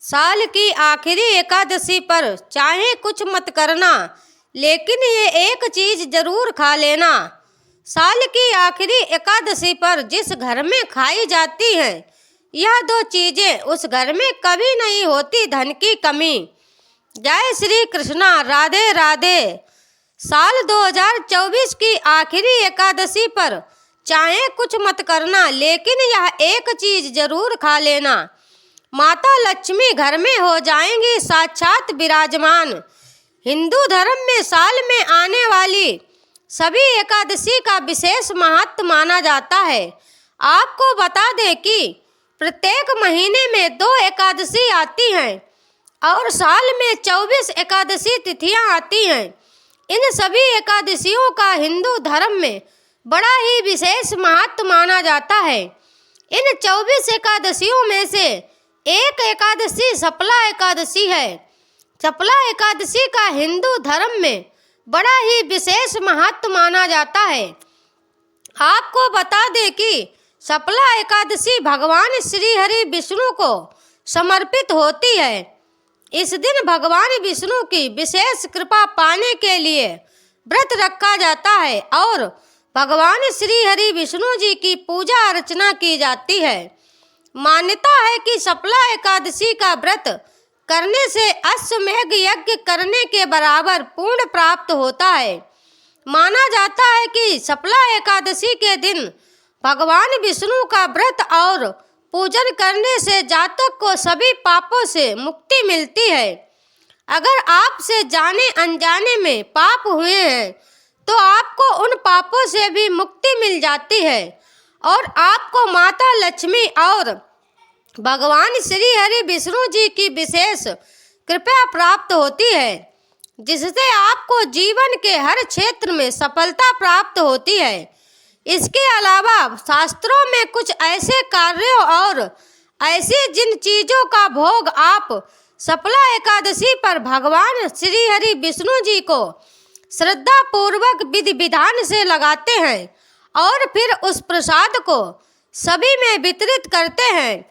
साल की आखिरी एकादशी पर चाहे कुछ मत करना, लेकिन ये एक चीज जरूर खा लेना। साल की आखिरी एकादशी पर जिस घर में खाई जाती हैं यह दो चीजें, उस घर में कभी नहीं होती धन की कमी। जय श्री कृष्णा, राधे राधे। साल 2024 की आखिरी एकादशी पर चाहे कुछ मत करना, लेकिन यह एक चीज जरूर खा लेना। माता लक्ष्मी घर में हो जाएंगी साक्षात विराजमान। हिंदू धर्म में साल में आने वाली सभी एकादशी का विशेष महत्व माना जाता है। आपको बता दें कि प्रत्येक महीने में 2 एकादशी आती हैं और साल में 24 एकादशी तिथियां आती हैं। इन सभी एकादशियों का हिंदू धर्म में बड़ा ही विशेष महत्व माना जाता है। इन 24 एकादशियों में से एक एकादशी सपला एकादशी है। सपला एकादशी का हिंदू धर्म में बड़ा ही विशेष महत्व माना जाता है। आपको बता दें कि सपला एकादशी भगवान श्री हरि विष्णु को समर्पित होती है। इस दिन भगवान विष्णु की विशेष कृपा पाने के लिए व्रत रखा जाता है और भगवान श्री हरि विष्णु जी की पूजा अर्चना की जाती है। मान्यता है कि सपला एकादशी का व्रत करने से अश्वमेध यज्ञ करने के बराबर पुण्य प्राप्त होता है। माना जाता है कि सपला एकादशी के दिन भगवान विष्णु का व्रत और पूजन करने से जातक को सभी पापों से मुक्ति मिलती है। अगर आपसे जाने अनजाने में पाप हुए हैं तो आपको उन पापों से भी मुक्ति मिल जाती है और आपको माता लक्ष्मी और भगवान श्री हरि विष्णु जी की विशेष कृपा प्राप्त होती है, जिससे आपको जीवन के हर क्षेत्र में सफलता प्राप्त होती है। इसके अलावा शास्त्रों में कुछ ऐसे कार्यों और ऐसी जिन चीजों का भोग आप सपला एकादशी पर भगवान श्री हरि विष्णु जी को श्रद्धा पूर्वक विधि विधान से लगाते हैं और फिर उस प्रसाद को सभी में वितरित करते हैं,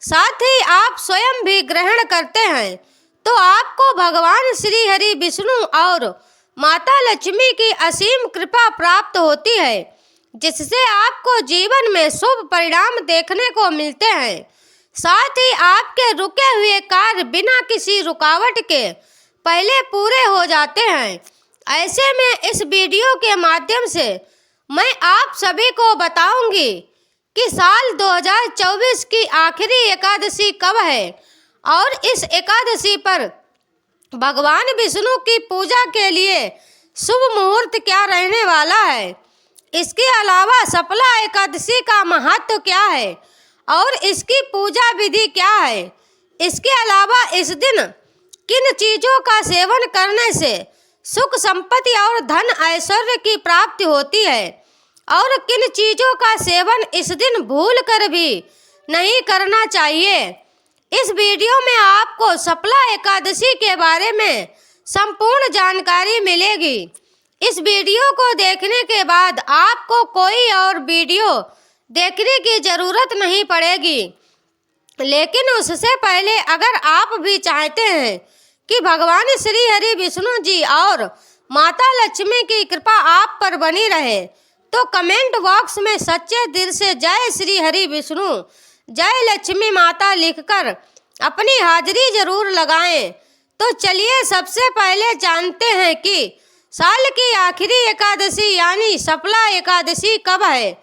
साथ ही आप स्वयं भी ग्रहण करते हैं, तो आपको भगवान श्री हरि विष्णु और माता लक्ष्मी की असीम कृपा प्राप्त होती है, जिससे आपको जीवन में शुभ परिणाम देखने को मिलते हैं। साथ ही आपके रुके हुए कार्य बिना किसी रुकावट के पहले पूरे हो जाते हैं। ऐसे में इस वीडियो के माध्यम से मैं आप सभी को बताऊंगी कि साल 2024 की आखिरी एकादशी कब है और इस एकादशी पर भगवान विष्णु की पूजा के लिए शुभ मुहूर्त क्या रहने वाला है। इसके अलावा सपला एकादशी का महत्व क्या है और इसकी पूजा विधि क्या है। इसके अलावा इस दिन किन चीज़ों का सेवन करने से सुख संपत्ति और धन ऐश्वर्य की प्राप्ति होती है और किन चीज़ों का सेवन इस दिन भूल कर भी नहीं करना चाहिए। इस वीडियो में आपको सपला एकादशी के बारे में संपूर्ण जानकारी मिलेगी। इस वीडियो को देखने के बाद आपको कोई और वीडियो देखने की ज़रूरत नहीं पड़ेगी, लेकिन उससे पहले अगर आप भी चाहते हैं कि भगवान श्री हरि विष्णु जी और माता लक्ष्मी की कृपा आप पर बनी रहे, तो कमेंट बॉक्स में सच्चे दिल से जय श्री हरि विष्णु, जय लक्ष्मी माता लिखकर अपनी हाजिरी जरूर लगाएं। तो चलिए सबसे पहले जानते हैं कि साल की आखिरी एकादशी यानी सपला एकादशी कब है।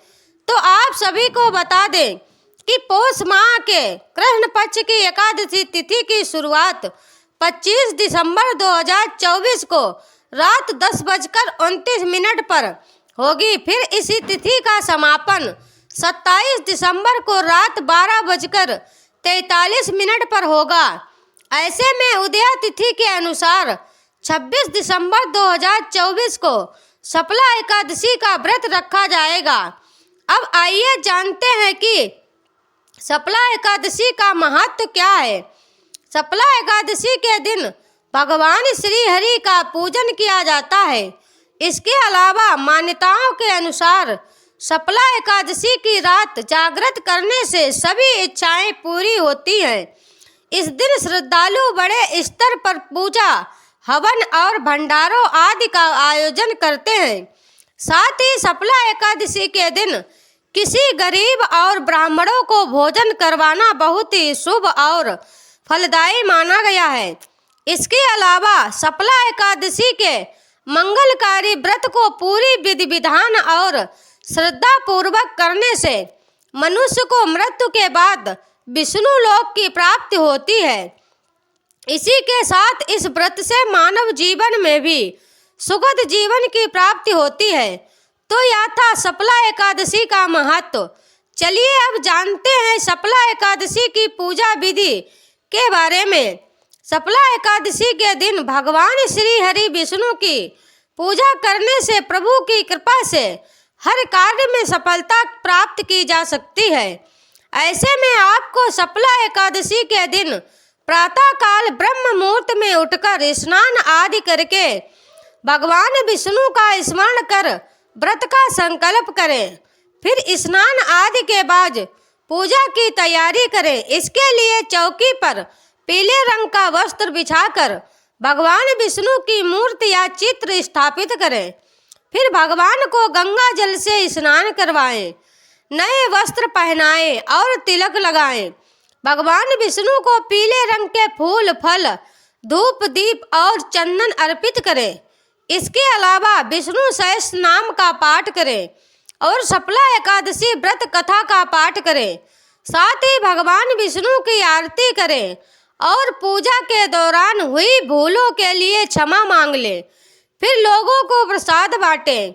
तो आप सभी को बता दें कि पौष माह के कृष्ण पक्ष की एकादशी तिथि की शुरुआत 25 दिसंबर 2024 को रात 10:29 पर होगी। फिर इसी तिथि का समापन 27 दिसंबर को रात 12:43 पर होगा। ऐसे में उदया तिथि के अनुसार 26 दिसंबर 2024 को सपला एकादशी का व्रत रखा जाएगा। अब आइए जानते हैं कि सपला एकादशी का महत्व क्या है। सपला एकादशी के दिन भगवान श्री हरि का पूजन किया जाता है। इसके अलावा मान्यताओं के अनुसार सपला एकादशी की रात जागृत करने से सभी इच्छाएं पूरी होती हैं। इस दिन श्रद्धालु बड़े स्तर पर पूजा, हवन और भंडारों आदि का आयोजन करते हैं। साथ ही शपला एकादशी के दिन किसी गरीब और ब्राह्मणों को भोजन करवाना बहुत ही शुभ और फलदायी माना गया है। इसके अलावा शपला एकादशी के मंगलकारी व्रत को पूरी विधि विधान और श्रद्धा पूर्वक करने से मनुष्य को मृत्यु के बाद विष्णु लोक की प्राप्ति होती है। इसी के साथ इस व्रत से मानव जीवन में भी सुखद जीवन की प्राप्ति होती है। तो यह था शपला एकादशी का महत्व। चलिए अब जानते हैं शपला एकादशी की पूजा विधि के बारे में। शपला एकादशी के दिन भगवान श्री हरि विष्णु की पूजा करने से प्रभु की कृपा से हर कार्य में सफलता प्राप्त की जा सकती है। ऐसे में आपको शपला एकादशी के दिन प्रातः काल ब्रह्म मुहूर्त में उठकर स्नान आदि करके भगवान विष्णु का स्मरण कर व्रत का संकल्प करें। फिर स्नान आदि के बाद पूजा की तैयारी करें। इसके लिए चौकी पर पीले रंग का वस्त्र बिछाकर भगवान विष्णु की मूर्ति या चित्र स्थापित करें। फिर भगवान को गंगा जल से स्नान करवाएं, नए वस्त्र पहनाएं और तिलक लगाएं। भगवान विष्णु को पीले रंग के फूल, फल, धूप, दीप और चंदन अर्पित करें। इसके अलावा विष्णु सहस्त्र नाम का पाठ करें और शपला एकादशी व्रत कथा का पाठ करें। साथ ही भगवान विष्णु की आरती करें और पूजा के दौरान हुई भूलों के लिए क्षमा मांग लें। फिर लोगों को प्रसाद बांटें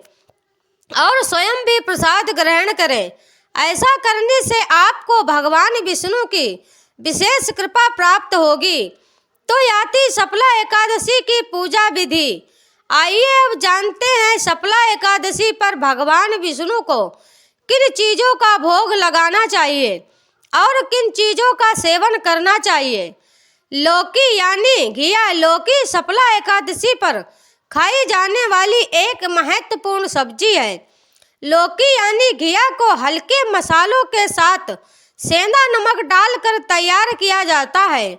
और स्वयं भी प्रसाद ग्रहण करें। ऐसा करने से आपको भगवान विष्णु की विशेष कृपा प्राप्त होगी। तो यह थी शपला एकादशी की पूजा विधि। आइए अब जानते हैं शपला एकादशी पर भगवान विष्णु को किन चीज़ों का भोग लगाना चाहिए और किन चीज़ों का सेवन करना चाहिए। लौकी यानी घिया लौकी शपला एकादशी पर खाई जाने वाली एक महत्वपूर्ण सब्जी है। लौकी यानी घिया को हल्के मसालों के साथ सेंधा नमक डालकर तैयार किया जाता है।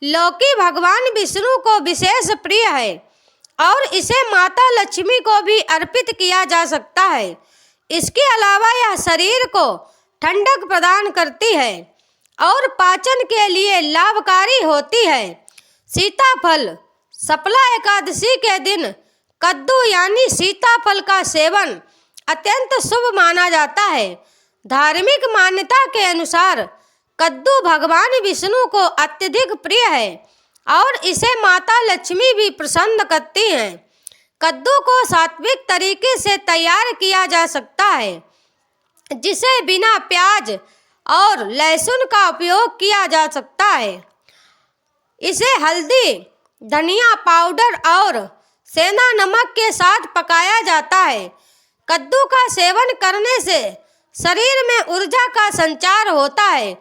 लौकी भगवान विष्णु को विशेष प्रिय है और इसे माता लक्ष्मी को भी अर्पित किया जा सकता है। इसके अलावा यह शरीर को ठंडक प्रदान करती है और पाचन के लिए लाभकारी होती है। सीताफल शपला एकादशी के दिन कद्दू यानी सीताफल का सेवन अत्यंत शुभ माना जाता है। धार्मिक मान्यता के अनुसार कद्दू भगवान विष्णु को अत्यधिक प्रिय है और इसे माता लक्ष्मी भी प्रसन्न करती हैं। कद्दू को सात्विक तरीके से तैयार किया जा सकता है, जिसे बिना प्याज और लहसुन का उपयोग किया जा सकता है। इसे हल्दी, धनिया पाउडर और सेंधा नमक के साथ पकाया जाता है। कद्दू का सेवन करने से शरीर में ऊर्जा का संचार होता है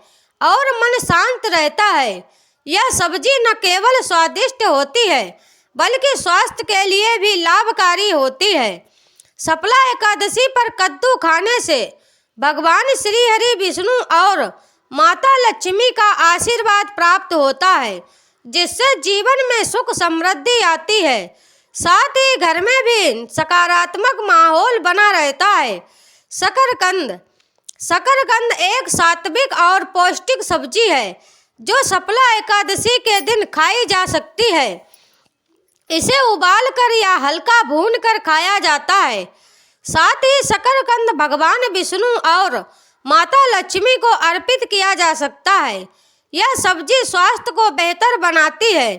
और मन शांत रहता है। यह सब्जी न केवल स्वादिष्ट होती है बल्कि स्वास्थ्य के लिए भी लाभकारी होती है। शपला एकादशी पर कद्दू खाने से भगवान श्री हरि विष्णु और माता लक्ष्मी का आशीर्वाद प्राप्त होता है, जिससे जीवन में सुख समृद्धि आती है। साथ ही घर में भी सकारात्मक माहौल बना रहता है। शकरकंद शकरकंद एक सात्विक और पौष्टिक सब्जी है जो शपला एकादशी के दिन खाई जा सकती है। इसे उबालकर या हल्का भूनकर खाया जाता है। साथ ही शकरकंद भगवान विष्णु और माता लक्ष्मी को अर्पित किया जा सकता है। यह सब्जी स्वास्थ्य को बेहतर बनाती है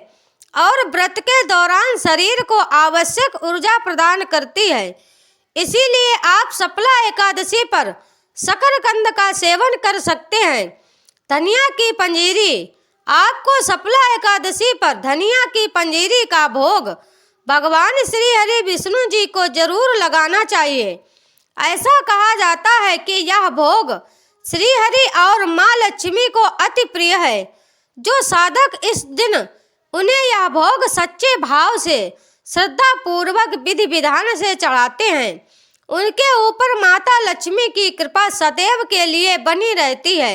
और व्रत के दौरान शरीर को आवश्यक ऊर्जा प्रदान करती है। इसीलिए आप शपला एकादशी पर शकरकंद का सेवन कर सकते हैं। धनिया की पंजीरी आपको शपला एकादशी पर धनिया की पंजीरी का भोग भगवान श्री हरि विष्णु जी को जरूर लगाना चाहिए। ऐसा कहा जाता है कि यह भोग श्री हरि और माँ लक्ष्मी को अति प्रिय है। जो साधक इस दिन उन्हें यह भोग सच्चे भाव से श्रद्धा पूर्वक विधि विधान से चढ़ाते हैं, उनके ऊपर माता लक्ष्मी की कृपा सदैव के लिए बनी रहती है।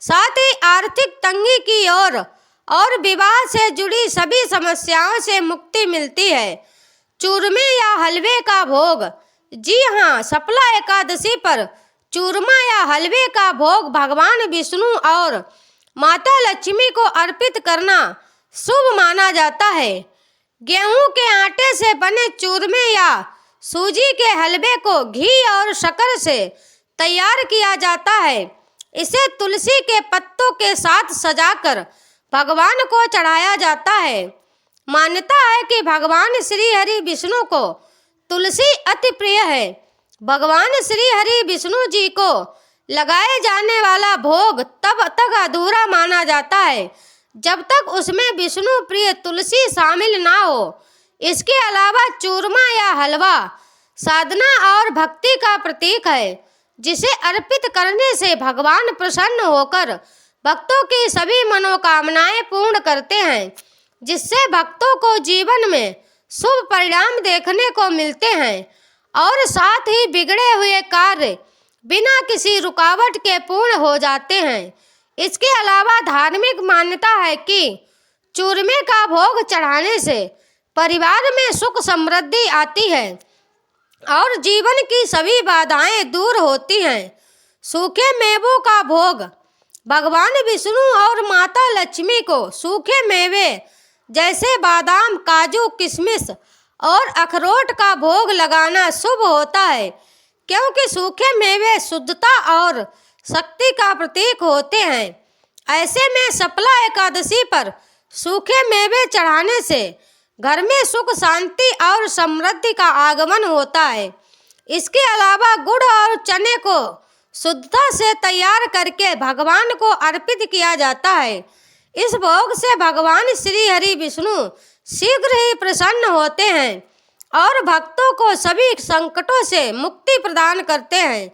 साथ ही आर्थिक तंगी की ओर और विवाह से जुड़ी सभी समस्याओं से मुक्ति मिलती है। चूरमे या हलवे का भोग। जी हाँ, सफला एकादशी पर चूरमा या हलवे का भोग भगवान विष्णु और माता लक्ष्मी को अर्पित करना शुभ माना जाता है। गेहूं के आटे से बने चूरमे या सूजी के हलवे को घी और शक्कर से तैयार किया जाता है। इसे तुलसी के पत्तों के साथ सजाकर भगवान को चढ़ाया जाता है। मान्यता है कि भगवान श्री हरि विष्णु को तुलसी अति प्रिय है। भगवान श्री हरि विष्णु जी को लगाए जाने वाला भोग तब तक अधूरा माना जाता है जब तक उसमें विष्णु प्रिय तुलसी शामिल ना हो। इसके अलावा चूरमा या हलवा साधना और भक्ति का प्रतीक है, जिसे अर्पित करने से भगवान प्रसन्न होकर भक्तों की सभी मनोकामनाएं पूर्ण करते हैं, जिससे भक्तों को जीवन में शुभ परिणाम देखने को मिलते हैं और साथ ही बिगड़े हुए कार्य बिना किसी रुकावट के पूर्ण हो जाते हैं। इसके अलावा धार्मिक मान्यता है कि चूरमे का भोग चढ़ाने से परिवार में सुख समृद्धि आती है और जीवन की सभी बाधाएं दूर होती हैं। सूखे मेवों का भोग। भगवान विष्णु और माता लक्ष्मी को सूखे मेवे जैसे बादाम, काजू, किशमिश और अखरोट का भोग लगाना शुभ होता है, क्योंकि सूखे मेवे शुद्धता और शक्ति का प्रतीक होते हैं। ऐसे में सफला एकादशी पर सूखे मेवे चढ़ाने से घर में सुख, शांति और समृद्धि का आगमन होता है। इसके अलावा गुड़ और चने को शुद्धता से तैयार करके भगवान को अर्पित किया जाता है। इस भोग से भगवान श्री हरि विष्णु शीघ्र ही प्रसन्न होते हैं और भक्तों को सभी संकटों से मुक्ति प्रदान करते हैं।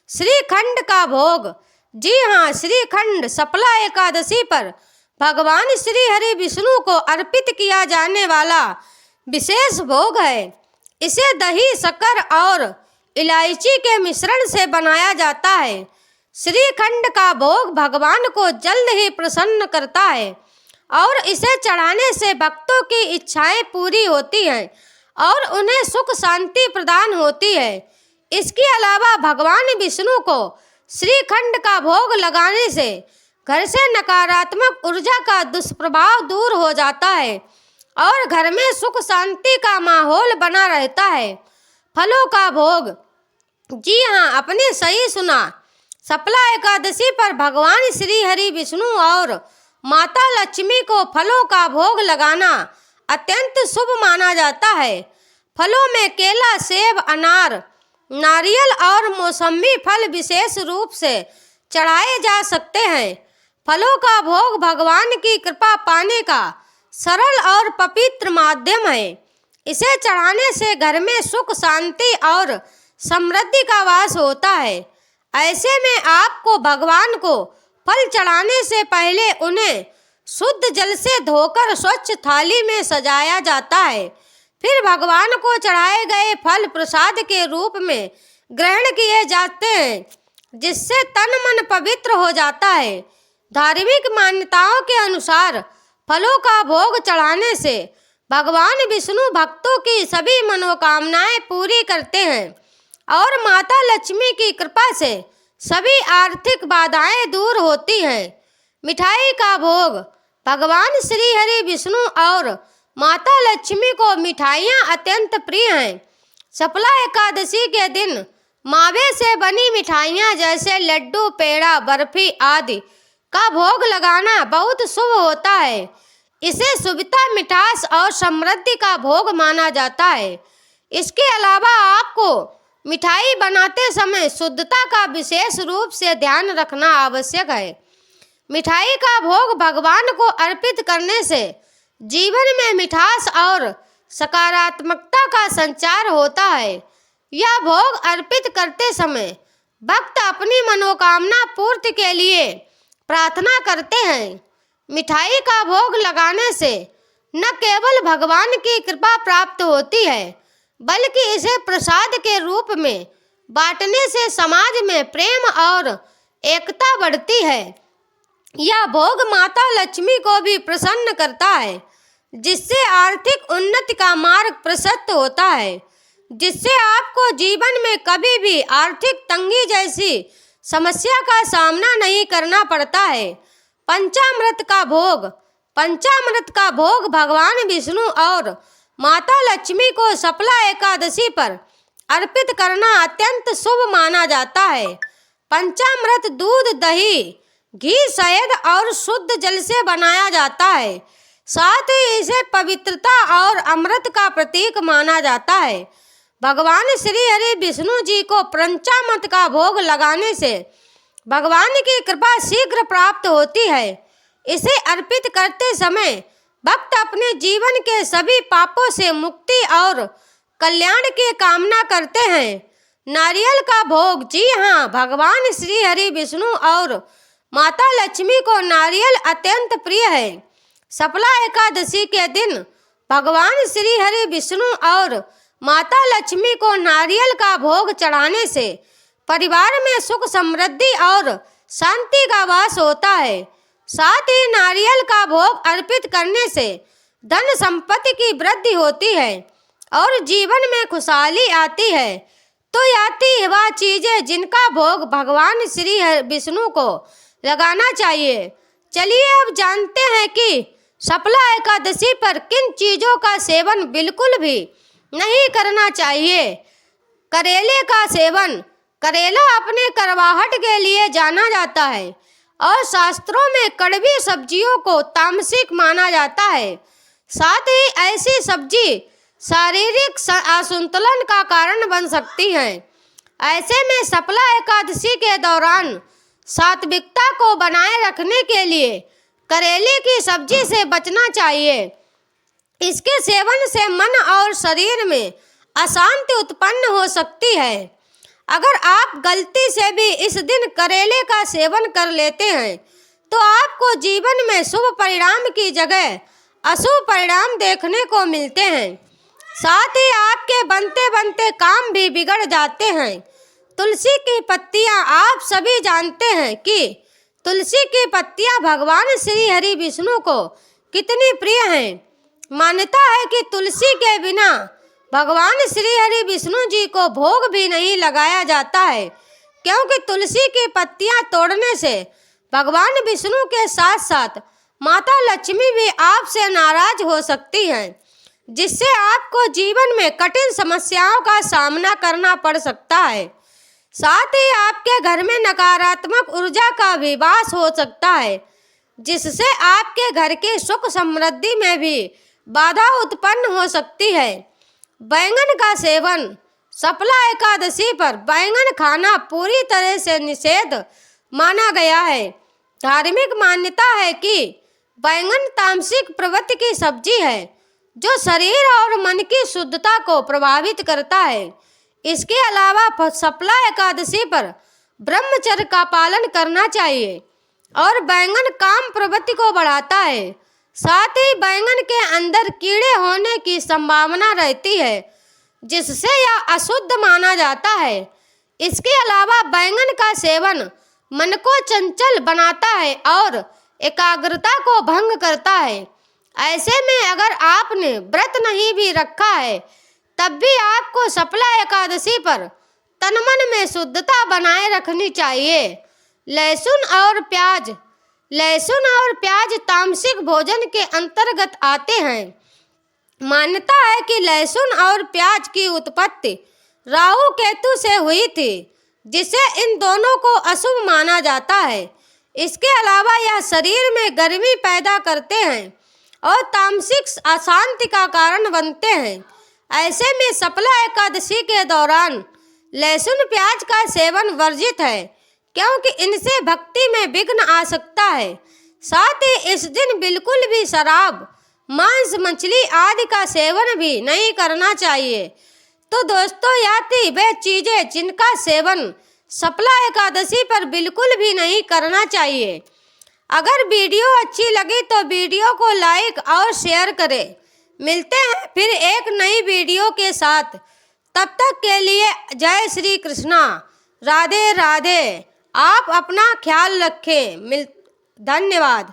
श्रीखंड का भोग। जी हाँ, श्रीखंड सफला एकादशी पर भगवान श्री हरि विष्णु को अर्पित किया जाने वाला विशेष भोग है। इसे दही, शक्कर और इलायची के मिश्रण से बनाया जाता है। श्रीखंड का भोग भगवान को जल्द ही प्रसन्न करता है और इसे चढ़ाने से भक्तों की इच्छाएं पूरी होती हैं और उन्हें सुख शांति प्रदान होती है। इसके अलावा भगवान विष्णु को श्रीखंड का भोग लगाने से घर से नकारात्मक ऊर्जा का दुष्प्रभाव दूर हो जाता है और घर में सुख शांति का माहौल बना रहता है। फलों का भोग। जी हाँ, आपने सही सुना। सफला एकादशी पर भगवान श्री हरि विष्णु और माता लक्ष्मी को फलों का भोग लगाना अत्यंत शुभ माना जाता है। फलों में केला, सेब, अनार, नारियल और मौसमी फल विशेष रूप से चढ़ाए जा सकते हैं। फलों का भोग भगवान की कृपा पाने का सरल और पवित्र माध्यम है। इसे चढ़ाने से घर में सुख, शांति और समृद्धि का वास होता है। ऐसे में आपको भगवान को फल चढ़ाने से पहले उन्हें शुद्ध जल से धोकर स्वच्छ थाली में सजाया जाता है। फिर भगवान को चढ़ाए गए फल प्रसाद के रूप में ग्रहण किए जाते हैं, जिससे तन मन पवित्र हो जाता है। धार्मिक मान्यताओं के अनुसार फलों का भोग चढ़ाने से भगवान विष्णु भक्तों की सभी मनोकामनाएं पूरी करते हैं और माता लक्ष्मी की कृपा से सभी आर्थिक बाधाएं दूर होती हैं। मिठाई का भोग। भगवान श्री हरि विष्णु और माता लक्ष्मी को मिठाइयाँ अत्यंत प्रिय हैं। सफला एकादशी के दिन मावे से बनी मिठाइयाँ जैसे लड्डू, पेड़ा, बर्फी आदि का भोग लगाना बहुत शुभ होता है। इसे शुभता, मिठास और समृद्धि का भोग माना जाता है। इसके अलावा आपको मिठाई बनाते समय शुद्धता का विशेष रूप से ध्यान रखना आवश्यक है। मिठाई का भोग भगवान को अर्पित करने से जीवन में मिठास और सकारात्मकता का संचार होता है। यह भोग अर्पित करते समय भक्त अपनी मनोकामना पूर्ति के लिए प्रार्थना करते हैं। मिठाई का भोग लगाने से न केवल भगवान की कृपा प्राप्त होती है, बल्कि इसे प्रसाद के रूप में बांटने से समाज में प्रेम और एकता बढ़ती है। यह भोग माता लक्ष्मी को भी प्रसन्न करता है, जिससे आर्थिक उन्नति का मार्ग प्रशस्त होता है, जिससे आपको जीवन में कभी भी आर्थिक तंगी जैसी समस्या का सामना नहीं करना पड़ता है। पंचामृत का भोग भगवान विष्णु और माता लक्ष्मी को सफला एकादशी पर अर्पित करना अत्यंत शुभ माना जाता है। पंचामृत दूध, दही, घी, शहद और शुद्ध जल से बनाया जाता है। साथ ही इसे पवित्रता और अमृत का प्रतीक माना जाता है। भगवान श्री हरि विष्णु जी को पंचामृत का भोग लगाने से भगवान की कृपा शीघ्र प्राप्त होती है। इसे अर्पित करते समय भक्त अपने जीवन के सभी पापों से मुक्ति और कल्याण की कामना करते हैं। नारियल का भोग, जी हाँ, भगवान श्री हरि विष्णु और माता लक्ष्मी को नारियल अत्यंत प्रिय है। सफला एकादशी के दिन भगवान श्री हरि विष्णु और माता लक्ष्मी को नारियल का भोग चढ़ाने से परिवार में सुख, समृद्धि और शांति का वास होता है। साथ ही नारियल का भोग अर्पित करने से धन संपत्ति की वृद्धि होती है और जीवन में खुशहाली आती है। तो आती वह चीजें जिनका भोग भगवान श्री विष्णु को लगाना चाहिए। चलिए अब जानते हैं कि सफला एकादशी पर किन चीजों का सेवन बिल्कुल भी नहीं करना चाहिए। करेले का सेवन। करेला अपने करवाहट के लिए जाना जाता है और शास्त्रों में कड़वी सब्जियों को तामसिक माना जाता है। साथ ही ऐसी सब्जी शारीरिक असंतुलन का कारण बन सकती है। ऐसे में सफला एकादशी के दौरान सात्विकता को बनाए रखने के लिए करेले की सब्जी से बचना चाहिए। इसके सेवन से मन और शरीर में अशांति उत्पन्न हो सकती है। अगर आप गलती से भी इस दिन करेले का सेवन कर लेते हैं तो आपको जीवन में शुभ परिणाम की जगह अशुभ परिणाम देखने को मिलते हैं। साथ ही आपके बनते बनते काम भी बिगड़ जाते हैं। तुलसी की पत्तियां। आप सभी जानते हैं कि तुलसी की पत्तियां भगवान श्री हरि विष्णु को कितनी प्रिय हैं। मान्यता है कि तुलसी के बिना भगवान श्री हरि विष्णु जी को भोग भी नहीं लगाया जाता है, क्योंकि तुलसी की पत्तियां तोड़ने से भगवान विष्णु के साथ साथ माता लक्ष्मी भी आपसे नाराज हो सकती हैं, जिससे आपको जीवन में कठिन समस्याओं का सामना करना पड़ सकता है। साथ ही आपके घर में नकारात्मक ऊर्जा का भी वास हो सकता है, जिससे आपके घर की सुख समृद्धि में भी बाधा उत्पन्न हो सकती है। बैंगन का सेवन। सफला एकादशी पर बैंगन खाना पूरी तरह से निषेध माना गया है। धार्मिक मान्यता है कि बैंगन तामसिक प्रवृत्ति की सब्जी है जो शरीर और मन की शुद्धता को प्रभावित करता है। इसके अलावा सफला एकादशी पर ब्रह्मचर्य का पालन करना चाहिए और बैंगन काम प्रवृत्ति को बढ़ाता है। साथ ही बैंगन के अंदर कीड़े होने की संभावना रहती है, जिससे यह अशुद्ध माना जाता है। इसके अलावा बैंगन का सेवन मन को चंचल बनाता है और एकाग्रता को भंग करता है। ऐसे में अगर आपने व्रत नहीं भी रखा है तब भी आपको सफला एकादशी पर तन मन में शुद्धता बनाए रखनी चाहिए। लहसुन और प्याज। लहसुन और प्याज तामसिक भोजन के अंतर्गत आते हैं। मान्यता है कि लहसुन और प्याज की उत्पत्ति राहु केतु से हुई थी, जिसे इन दोनों को अशुभ माना जाता है। इसके अलावा यह शरीर में गर्मी पैदा करते हैं और तामसिक अशांति का कारण बनते हैं। ऐसे में सफला एकादशी के दौरान लहसुन प्याज का सेवन वर्जित है, क्योंकि इनसे भक्ति में विघ्न आ सकता है। साथ ही इस दिन बिल्कुल भी शराब, मांस, मछली आदि का सेवन भी नहीं करना चाहिए। तो दोस्तों, यह थी वे चीजें जिनका सेवन सफला एकादशी पर बिल्कुल भी नहीं करना चाहिए। अगर वीडियो अच्छी लगी तो वीडियो को लाइक और शेयर करें। मिलते हैं फिर एक नई वीडियो के साथ। तब तक के लिए जय श्री कृष्णा, राधे राधे। आप अपना ख्याल रखें। धन्यवाद।